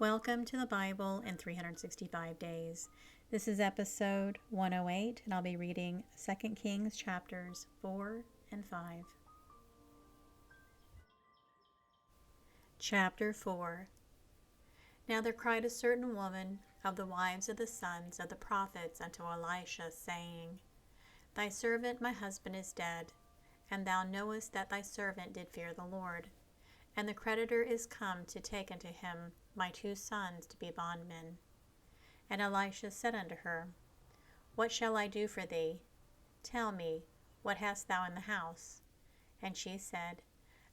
Welcome to the Bible in 365 Days. This is episode 108, and I'll be reading 2 Kings chapters 4 and 5. Chapter 4. Now there cried a certain woman of the wives of the sons of the prophets unto Elisha, saying, Thy servant my husband is dead, and thou knowest that thy servant did fear the Lord. And the creditor is come to take unto him my 2 sons to be bondmen. And Elisha said unto her, What shall I do for thee? Tell me, what hast thou in the house? And she said,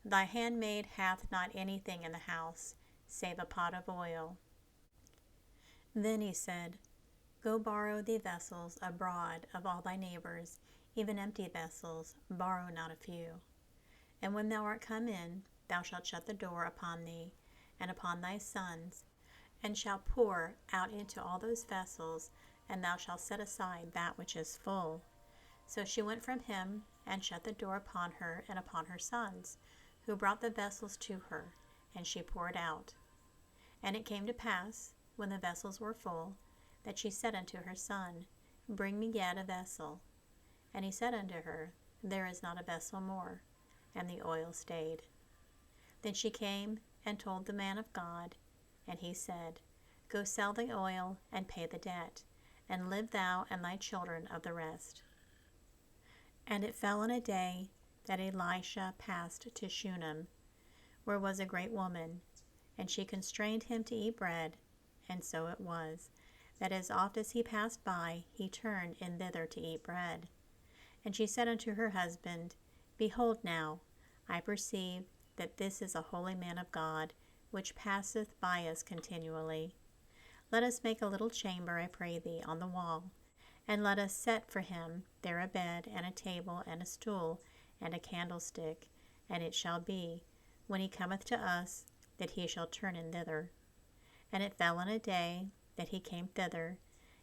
Thy handmaid hath not anything in the house, save a pot of oil. Then he said, Go borrow thee vessels abroad of all thy neighbors, even empty vessels, borrow not a few. And when thou art come in, thou shalt shut the door upon thee, and upon thy sons, and shalt pour out into all those vessels, and thou shalt set aside that which is full. So she went from him, and shut the door upon her and upon her sons, who brought the vessels to her, and she poured out. And it came to pass, when the vessels were full, that she said unto her son, Bring me yet a vessel. And he said unto her, There is not a vessel more. And the oil stayed. Then she came and told the man of God, and he said, Go sell the oil, and pay the debt, and live thou and thy children of the rest. And it fell in a day that Elisha passed to Shunem, where was a great woman, and she constrained him to eat bread. And so it was, that as oft as he passed by, he turned in thither to eat bread. And she said unto her husband, Behold now, I perceive that this is a holy man of God, which passeth by us continually. Let us make a little chamber, I pray thee, on the wall, and let us set for him there a bed, and a table, and a stool, and a candlestick. And it shall be, when he cometh to us, that he shall turn in thither. And it fell in a day that he came thither,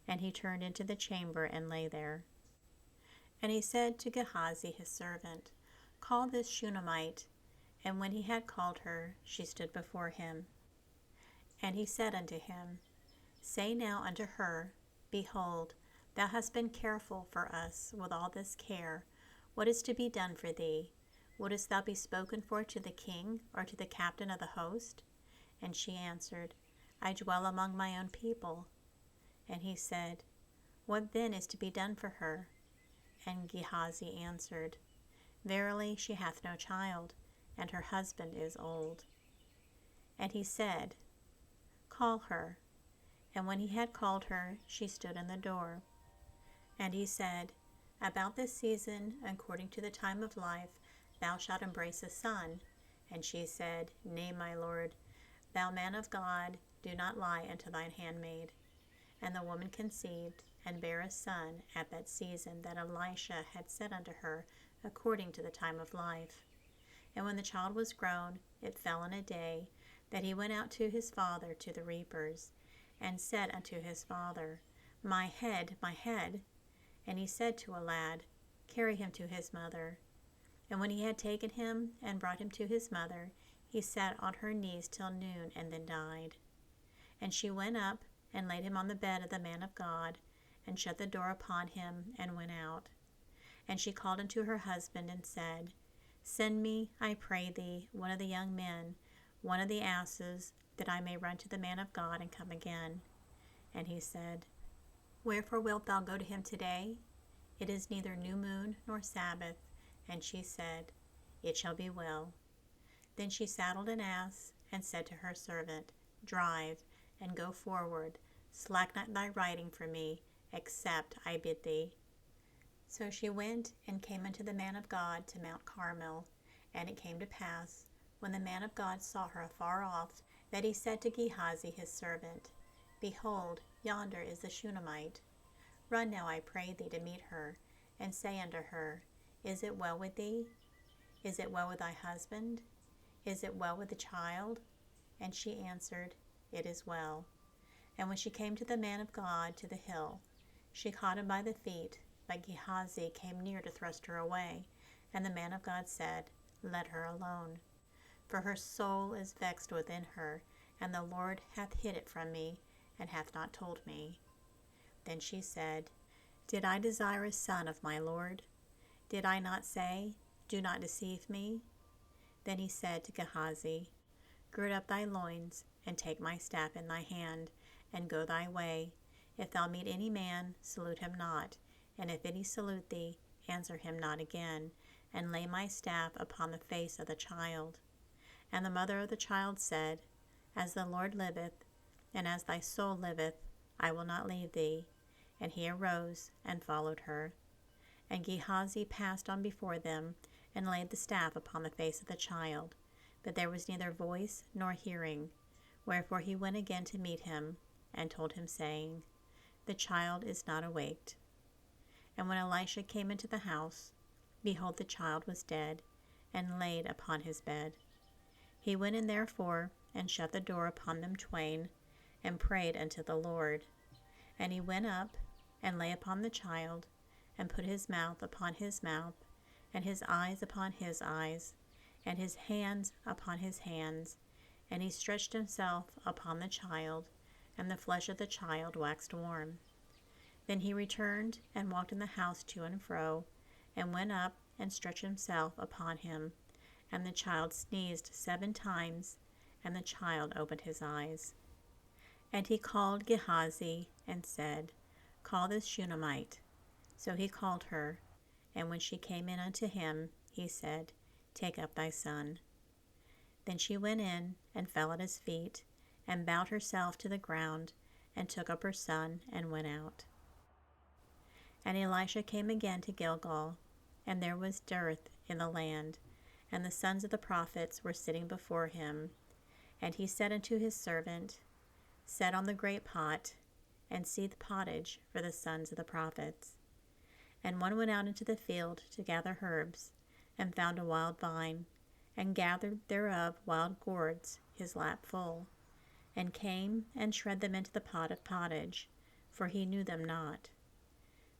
and he turned into the chamber, and lay there. And he said to Gehazi his servant, Call this Shunammite. And when he had called her, she stood before him. And he said unto him, Say now unto her, Behold, thou hast been careful for us with all this care. What is to be done for thee? Wouldest thou be spoken for to the king, or to the captain of the host? And she answered, I dwell among my own people. And he said, What then is to be done for her? And Gehazi answered, Verily she hath no child, and her husband is old. And he said, Call her. And when he had called her, she stood in the door. And he said, About this season, according to the time of life, thou shalt embrace a son. And she said, Nay, my lord, thou man of God, do not lie unto thine handmaid. And the woman conceived, and bare a son at that season that Elisha had said unto her, according to the time of life. And when the child was grown, it fell in a day that he went out to his father to the reapers, and said unto his father, My head, my head. And he said to a lad, Carry him to his mother. And when he had taken him and brought him to his mother, he sat on her knees till noon, and then died. And she went up and laid him on the bed of the man of God, and shut the door upon him, and went out. And she called unto her husband, and said, Send me, I pray thee, one of the young men, one of the asses, that I may run to the man of God, and come again. And he said, Wherefore wilt thou go to him today? It is neither new moon nor Sabbath. And she said, It shall be well. Then she saddled an ass, and said to her servant, Drive, and go forward, slack not thy riding for me, except I bid thee. So she went and came unto the man of God to Mount Carmel. And it came to pass, when the man of God saw her afar off, that he said to Gehazi his servant, Behold, yonder is the Shunammite. Run now, I pray thee, to meet her, and say unto her, Is it well with thee? Is it well with thy husband? Is it well with the child? And she answered, It is well. And when she came to the man of God to the hill, she caught him by the feet, but Gehazi came near to thrust her away. And the man of God said, Let her alone. For her soul is vexed within her, and the Lord hath hid it from me, and hath not told me. Then she said, Did I desire a son of my Lord? Did I not say, Do not deceive me? Then he said to Gehazi, Gird up thy loins, and take my staff in thy hand, and go thy way. If thou meet any man, salute him not, and if any salute thee, answer him not again, and lay my staff upon the face of the child. And the mother of the child said, As the Lord liveth, and as thy soul liveth, I will not leave thee. And he arose and followed her. And Gehazi passed on before them, and laid the staff upon the face of the child. But there was neither voice nor hearing. Wherefore he went again to meet him, and told him, saying, The child is not awaked. And when Elisha came into the house, behold, the child was dead, and laid upon his bed. He went in therefore, and shut the door upon them twain, and prayed unto the Lord. And he went up, and lay upon the child, and put his mouth upon his mouth, and his eyes upon his eyes, and his hands upon his hands. And he stretched himself upon the child, and the flesh of the child waxed warm. Then he returned, and walked in the house to and fro, and went up, and stretched himself upon him. And the child sneezed 7 times, and the child opened his eyes. And he called Gehazi, and said, Call this Shunammite. So he called her, and when she came in unto him, he said, Take up thy son. Then she went in, and fell at his feet, and bowed herself to the ground, and took up her son, and went out. And Elisha came again to Gilgal, and there was dearth in the land, and the sons of the prophets were sitting before him. And he said unto his servant, Set on the great pot, and seethe pottage for the sons of the prophets. And one went out into the field to gather herbs, and found a wild vine, and gathered thereof wild gourds, his lap full, and came and shred them into the pot of pottage, for he knew them not.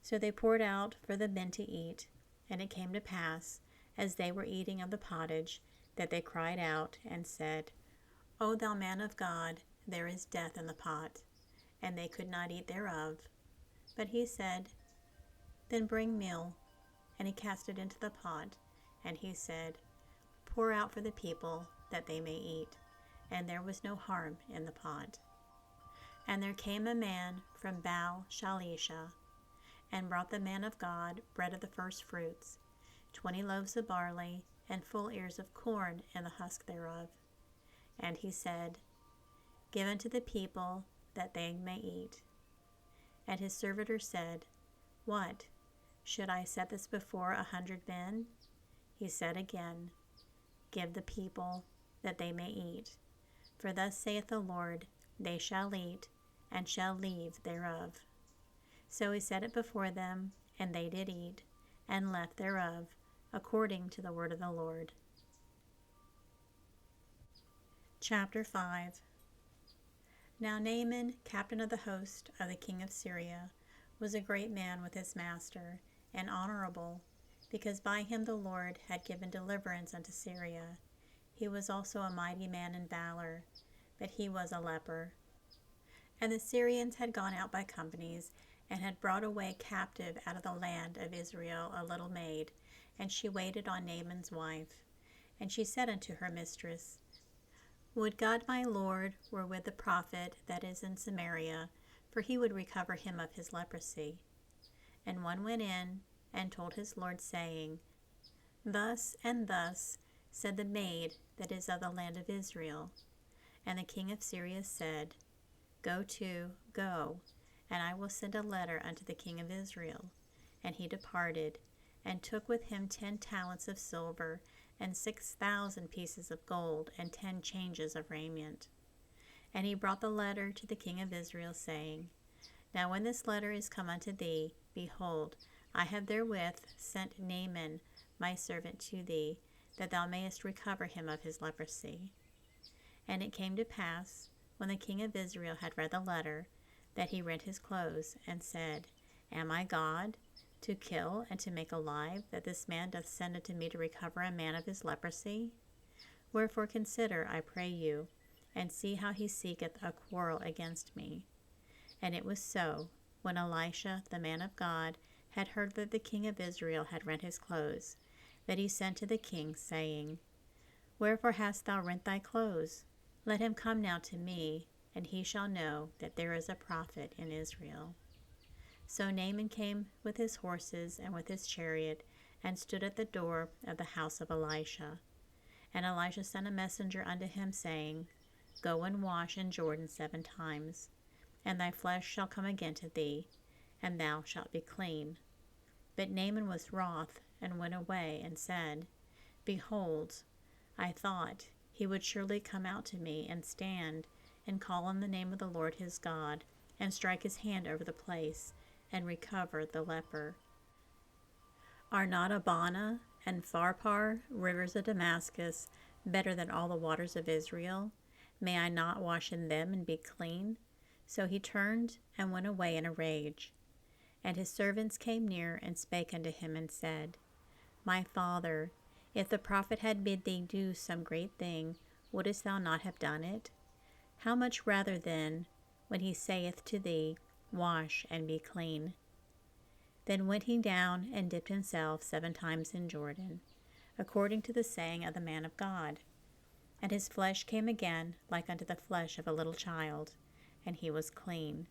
So they poured out for the men to eat, and it came to pass, as they were eating of the pottage, that they cried out, and said, O thou man of God, there is death in the pot. And they could not eat thereof. But he said, Then bring meal. And he cast it into the pot, and he said, Pour out for the people, that they may eat. And there was no harm in the pot. And there came a man from Baal Shalisha, and brought the man of God bread of the first fruits, 20 loaves of barley, and full ears of corn in the husk thereof. And he said, Give unto the people, that they may eat. And his servitor said, What? Should I set this before 100 men? He said again, Give the people, that they may eat. For thus saith the Lord, They shall eat, and shall leave thereof. So he set it before them, and they did eat, and left thereof, according to the word of the Lord. Chapter 5. Now Naaman, captain of the host of the king of Syria, was a great man with his master, and honorable, because by him the Lord had given deliverance unto Syria. He was also a mighty man in valor, but he was a leper. And the Syrians had gone out by companies, and had brought away captive out of the land of Israel a little maid, and she waited on Naaman's wife. And she said unto her mistress, Would God my Lord were with the prophet that is in Samaria, for he would recover him of his leprosy. And one went in, and told his Lord, saying, Thus and thus said the maid that is of the land of Israel. And the king of Syria said, Go, and I will send a letter unto the king of Israel. And he departed, and took with him 10 talents of silver, and 6,000 pieces of gold, and 10 changes of raiment. And he brought the letter to the king of Israel, saying, Now when this letter is come unto thee, behold, I have therewith sent Naaman my servant to thee, that thou mayest recover him of his leprosy. And it came to pass, when the king of Israel had read the letter, that he rent his clothes, and said, Am I God, to kill and to make alive, that this man doth send unto me to recover a man of his leprosy? Wherefore consider, I pray you, and see how he seeketh a quarrel against me. And it was so, when Elisha the man of God had heard that the king of Israel had rent his clothes, that he sent to the king, saying, Wherefore hast thou rent thy clothes? Let him come now to me, and he shall know that there is a prophet in Israel. So Naaman came with his horses and with his chariot, and stood at the door of the house of Elisha. And Elisha sent a messenger unto him, saying, Go and wash in Jordan 7 times, and thy flesh shall come again to thee, and thou shalt be clean. But Naaman was wroth, and went away, and said, Behold, I thought he would surely come out to me, and stand, and call on the name of the Lord his God, and strike his hand over the place, and recover the leper. Are not Abana and Pharpar, rivers of Damascus, better than all the waters of Israel? May I not wash in them and be clean? So he turned and went away in a rage. And his servants came near and spake unto him, and said, My father, if the prophet had bid thee do some great thing, wouldest thou not have done it? How much rather then, when he saith to thee, Wash and be clean? Then went he down and dipped himself 7 times in Jordan, according to the saying of the man of God. And his flesh came again like unto the flesh of a little child, and he was clean.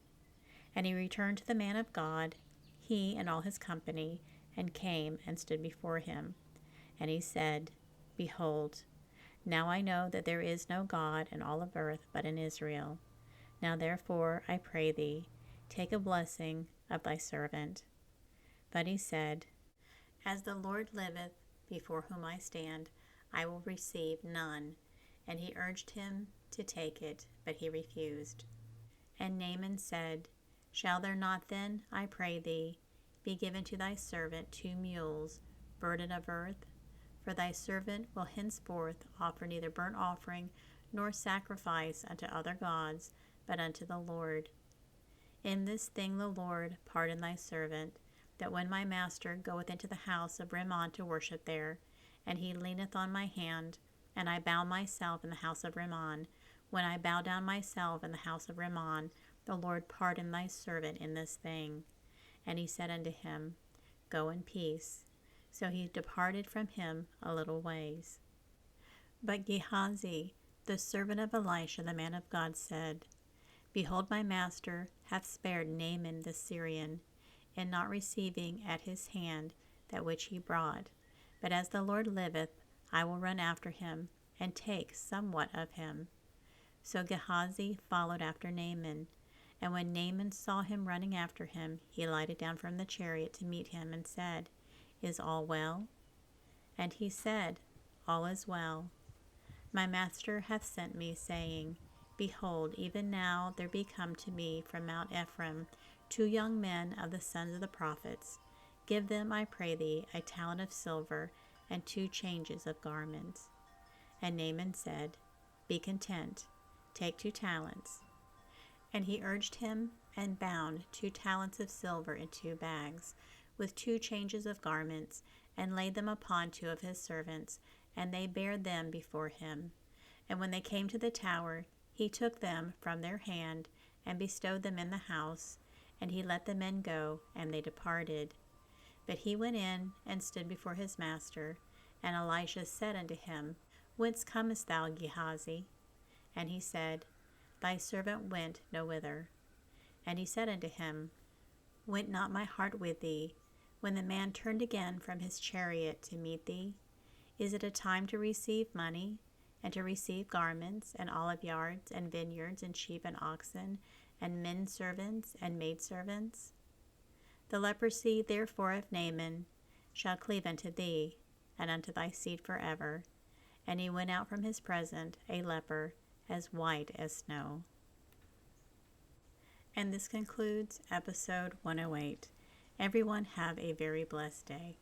And he returned to the man of God, he and all his company, and came and stood before him. And he said, Behold, now I know that there is no God in all of earth but in Israel. Now therefore, I pray thee, take a blessing of thy servant. But he said, As the Lord liveth, before whom I stand, I will receive none. And he urged him to take it, but he refused. And Naaman said, Shall there not then, I pray thee, be given to thy servant 2 mules, burden of earth? For thy servant will henceforth offer neither burnt offering nor sacrifice unto other gods, but unto the Lord. In this thing the Lord pardon thy servant, that when my master goeth into the house of Rimmon to worship there, and he leaneth on my hand, and I bow myself in the house of Rimmon, when I bow down myself in the house of Rimmon, the Lord pardon thy servant in this thing. And he said unto him, Go in peace. So he departed from him a little ways. But Gehazi, the servant of Elisha the man of God, said, Behold, my master hath spared Naaman the Syrian, in not receiving at his hand that which he brought. But as the Lord liveth, I will run after him, and take somewhat of him. So Gehazi followed after Naaman. And when Naaman saw him running after him, he lighted down from the chariot to meet him, and said, Is all well? And he said, All is well. My master hath sent me, saying, Behold, even now there be come to me from Mount Ephraim 2 young men of the sons of the prophets. Give them, I pray thee, a talent of silver, and 2 changes of garments. And Naaman said, Be content, take 2 talents. And he urged him, and bound 2 talents of silver in 2 bags, with 2 changes of garments, and laid them upon 2 of his servants, and they bare them before him. And when they came to the tower, he took them from their hand, and bestowed them in the house, and he let the men go, and they departed. But he went in, and stood before his master. And Elisha said unto him, Whence comest thou, Gehazi? And he said, Thy servant went no whither. And he said unto him, Went not my heart with thee, when the man turned again from his chariot to meet thee? Is it a time to receive money, and to receive garments, and olive yards, and vineyards, and sheep, and oxen, and men servants, and maidservants? The leprosy therefore of Naaman shall cleave unto thee, and unto thy seed forever. And he went out from his presence a leper, as white as snow. And this concludes episode 108. Everyone have a very blessed day.